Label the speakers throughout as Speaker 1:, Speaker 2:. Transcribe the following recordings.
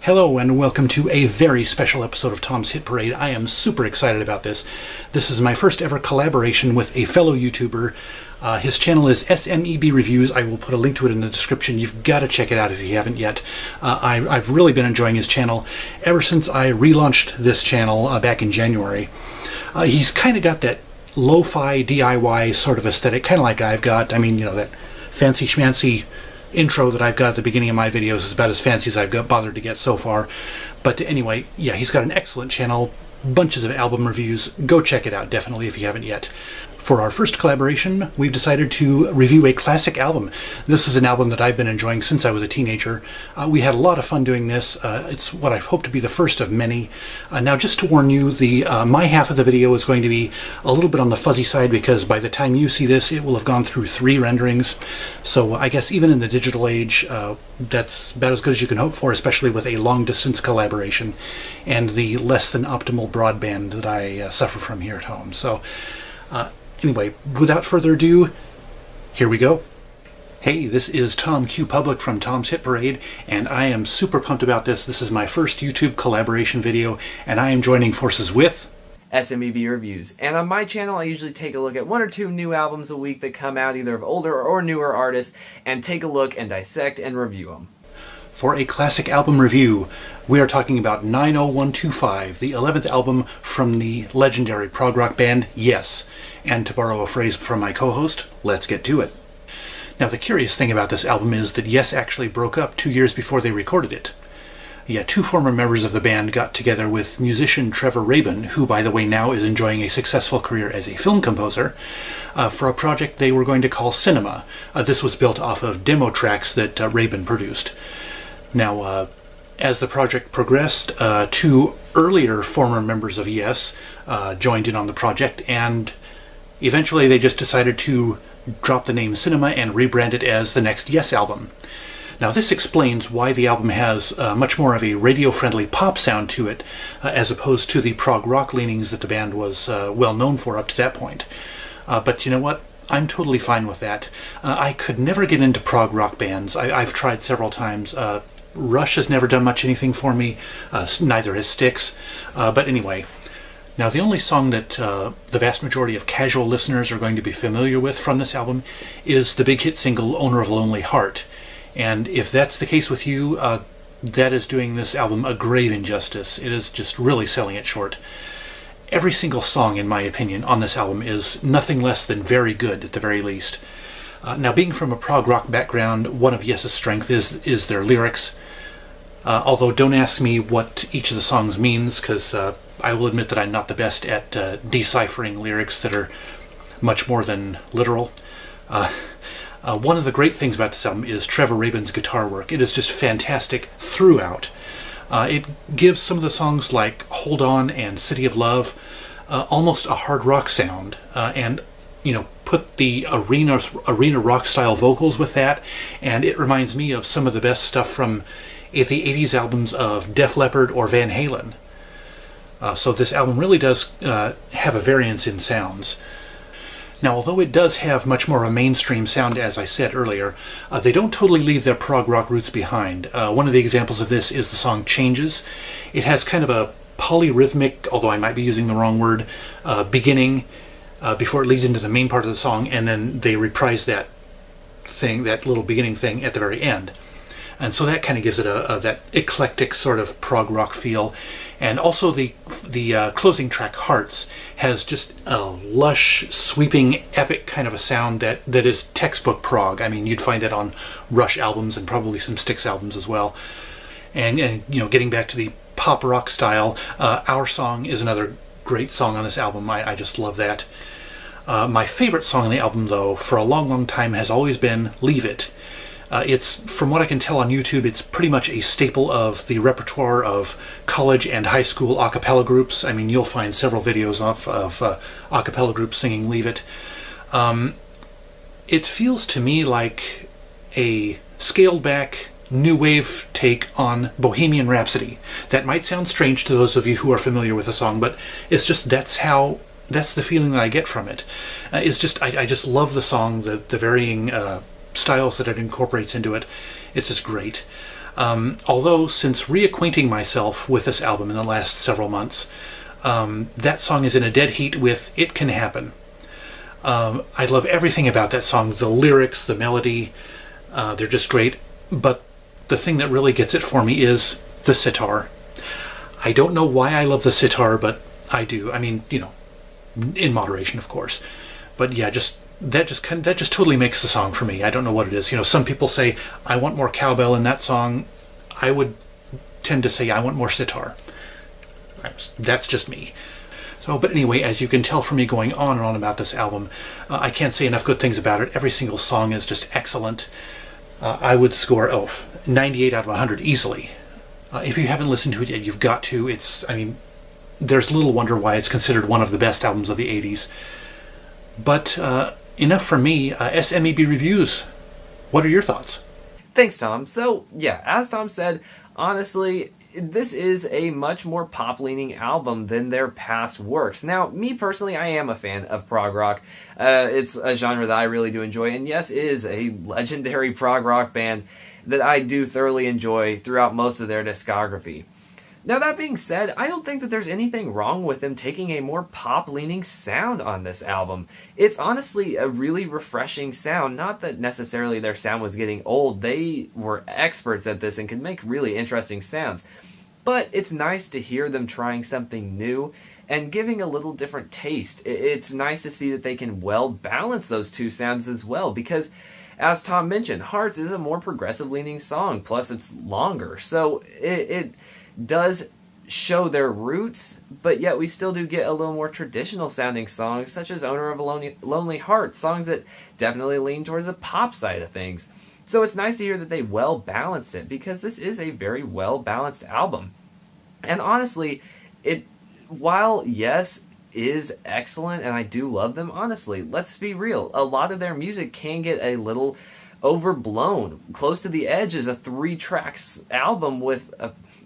Speaker 1: Hello and welcome to a very special episode of Tom's Hit Parade. I am super excited about this. This is my first ever collaboration with a fellow YouTuber. His channel is SMEB Reviews. I will put a link to it in the description. You've got to check it out if you haven't yet. I've really been enjoying his channel ever since I relaunched this channel back in January. He's kind of got that lo-fi DIY sort of aesthetic, kind of like I've got. I mean, you know, that fancy schmancy intro that I've got at the beginning of my videos is about as fancy as I've bothered to get so far. But anyway, yeah, he's got an excellent channel, bunches of album reviews. Go check it out, definitely, if you haven't yet. For our first collaboration, we've decided to review a classic album. This is an album that I've been enjoying since I was a teenager. We had a lot of fun doing this. It's what I hope to be the first of many. Now, just to warn you, my half of the video is going to be a little bit on the fuzzy side because by the time you see this, it will have gone through 3 renderings. So I guess even in the digital age, that's about as good as you can hope for, especially with a long-distance collaboration and the less than optimal broadband that I suffer from here at home. So anyway, without further ado, here we go. Hey, this is Tom Q Public from Tom's Hit Parade, and I am super pumped about this. This is my first YouTube collaboration video, and I am joining forces with
Speaker 2: SMEB Reviews. And on my channel, I usually take a look at 1 or 2 new albums a week that come out either of older or newer artists, and take a look and dissect and review them.
Speaker 1: For a classic album review, we are talking about 90125, the 11th album from the legendary prog rock band Yes. And to borrow a phrase from my co-host, let's get to it. Now, the curious thing about this album is that Yes actually broke up 2 years before they recorded it. Yeah, 2 former members of the band got together with musician Trevor Rabin, who, by the way, now is enjoying a successful career as a film composer, for a project they were going to call Cinema. This was built off of demo tracks that Rabin produced. Now, as the project progressed, 2 earlier former members of Yes joined in on the project, and eventually they just decided to drop the name Cinema and rebrand it as the next Yes album. Now, this explains why the album has much more of a radio-friendly pop sound to it, as opposed to the prog rock leanings that the band was well known for up to that point. But you know what? I'm totally fine with that. I could never get into prog rock bands. I've tried several times. Rush has never done much anything for me, neither has Styx. But anyway, now the only song that the vast majority of casual listeners are going to be familiar with from this album is the big hit single Owner of a Lonely Heart. And if that's the case with you, that is doing this album a grave injustice. It is just really selling it short. Every single song, in my opinion, on this album is nothing less than very good, at the very least. Now, being from a prog rock background, one of Yes's strength is their lyrics. Although don't ask me what each of the songs means, because I will admit that I'm not the best at deciphering lyrics that are much more than literal. One of the great things about this album is Trevor Rabin's guitar work. It is just fantastic throughout. It gives some of the songs like Hold On and City of Love almost a hard rock sound, and you know, put the arena rock style vocals with that, and it reminds me of some of the best stuff from the 80s albums of Def Leppard or Van Halen. So this album really does have a variance in sounds. Now, although it does have much more of a mainstream sound, as I said earlier, they don't totally leave their prog rock roots behind. One of the examples of this is the song Changes. It has kind of a polyrhythmic, although I might be using the wrong word, beginning before it leads into the main part of the song, and then they reprise that little beginning thing at the very end. And so that kind of gives it that eclectic sort of prog rock feel. And also the closing track, Hearts, has just a lush, sweeping, epic kind of a sound that is textbook prog. I mean, you'd find that on Rush albums and probably some Styx albums as well. And you know, getting back to the pop rock style, Our Song is another great song on this album. I just love that. My favorite song on the album, though, for a long, long time has always been Leave It. It's, from what I can tell on YouTube, it's pretty much a staple of the repertoire of college and high school a cappella groups. I mean, you'll find several videos of a cappella groups singing Leave It. It feels to me like a scaled-back, new wave take on Bohemian Rhapsody. That might sound strange to those of you who are familiar with the song, but it's just that's the feeling that I get from it. It's just I just love the song, the varying styles that it incorporates into it. It's just great. Although, since reacquainting myself with this album in the last several months, that song is in a dead heat with It Can Happen. I love everything about that song. The lyrics, the melody, they're just great. But the thing that really gets it for me is the sitar. I don't know why I love the sitar, but I do. I mean, you know, in moderation, of course. But yeah, that just totally makes the song for me. I don't know what it is. You know, some people say I want more cowbell in that song. I would tend to say I want more sitar. That's just me. So, but anyway, as you can tell from me going on and on about this album, I can't say enough good things about it. Every single song is just excellent. I would score 98 out of 100 easily. If you haven't listened to it yet, you've got to. I mean, there's little wonder why it's considered one of the best albums of the 80s. But enough from me. SMEB Reviews, what are your thoughts?
Speaker 2: Thanks, Tom. So, yeah, as Tom said, honestly, this is a much more pop-leaning album than their past works. Now, me personally, I am a fan of prog rock. It's a genre that I really do enjoy, and yes, it is a legendary prog rock band that I do thoroughly enjoy throughout most of their discography. Now, that being said, I don't think that there's anything wrong with them taking a more pop-leaning sound on this album. It's honestly a really refreshing sound. Not that necessarily their sound was getting old. They were experts at this and could make really interesting sounds. But it's nice to hear them trying something new and giving a little different taste. It's nice to see that they can well balance those two sounds as well, because as Tom mentioned, Hearts is a more progressive-leaning song, plus it's longer. So it does show their roots, but yet we still do get a little more traditional sounding songs, such as Owner of a Lonely Heart, songs that definitely lean towards the pop side of things. So it's nice to hear that they well balanced it, because this is a very well balanced album. And honestly, while yes, is excellent and I do love them, honestly, let's be real, a lot of their music can get a little overblown. Close to the Edge is a 3-tracks album with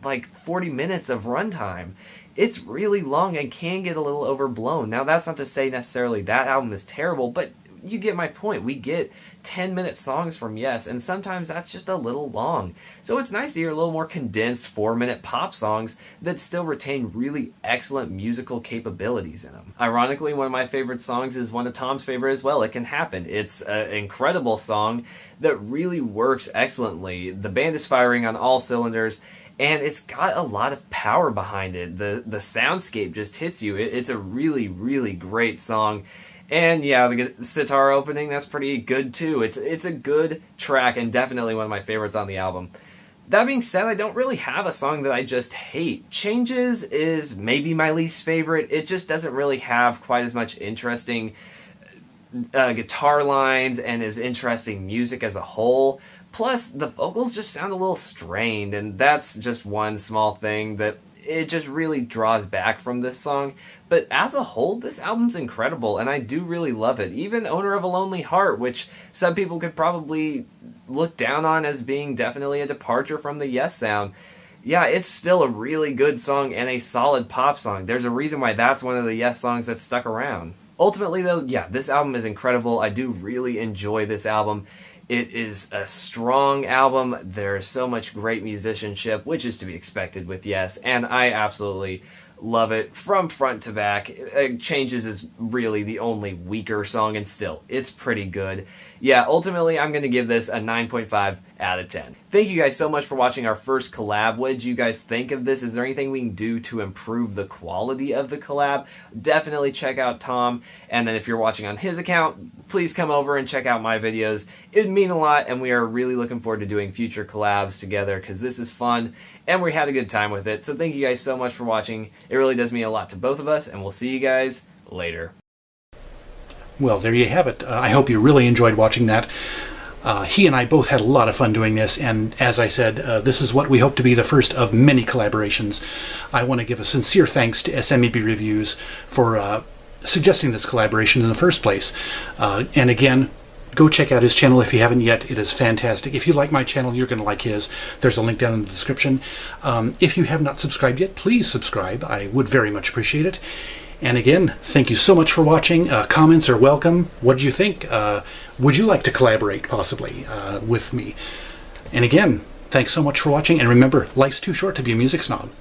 Speaker 2: like 40 minutes of runtime. It's really long and can get a little overblown. Now, that's not to say necessarily that album is terrible, but you get my point. We get 10-minute songs from Yes, and sometimes that's just a little long. So it's nice to hear a little more condensed 4-minute pop songs that still retain really excellent musical capabilities in them. Ironically, one of my favorite songs is one of Tom's favorite as well, It Can Happen. It's an incredible song that really works excellently. The band is firing on all cylinders, and it's got a lot of power behind it. The soundscape just hits you. It's a really, really great song. And yeah, the sitar opening, that's pretty good too. It's a good track and definitely one of my favorites on the album. That being said, I don't really have a song that I just hate. Changes is maybe my least favorite. It just doesn't really have quite as much interesting guitar lines and as interesting music as a whole. Plus, the vocals just sound a little strained, and that's just one small thing that it just really draws back from this song. But as a whole, this album's incredible, and I do really love it. Even Owner of a Lonely Heart, which some people could probably look down on as being definitely a departure from the Yes sound, yeah, it's still a really good song and a solid pop song. There's a reason why that's one of the Yes songs that stuck around. Ultimately, though, yeah, this album is incredible. I do really enjoy this album. It is a strong album. There's so much great musicianship, which is to be expected with Yes, and I absolutely love it from front to back. Changes is really the only weaker song, and still, it's pretty good. Yeah, ultimately, I'm going to give this a 9.5 out of 10. Thank you guys so much for watching our first collab. What did you guys think of this? Is there anything we can do to improve the quality of the collab? Definitely check out Tom, and then if you're watching on his account, please come over and check out my videos. It'd mean a lot, and we are really looking forward to doing future collabs together, because this is fun, and we had a good time with it. So thank you guys so much for watching. It really does mean a lot to both of us, and we'll see you guys later.
Speaker 1: Well, there you have it. I hope you really enjoyed watching that. He and I both had a lot of fun doing this, and as I said, this is what we hope to be the first of many collaborations. I want to give a sincere thanks to SMEB Reviews for suggesting this collaboration in the first place. And again, go check out his channel if you haven't yet. It is fantastic. If you like my channel, you're going to like his. There's a link down in the description. If you have not subscribed yet, please subscribe. I would very much appreciate it. And again, thank you so much for watching. Comments are welcome. What did you think? Would you like to collaborate, possibly, with me? And again, Thanks so much for watching, and remember, life's too short to be a music snob.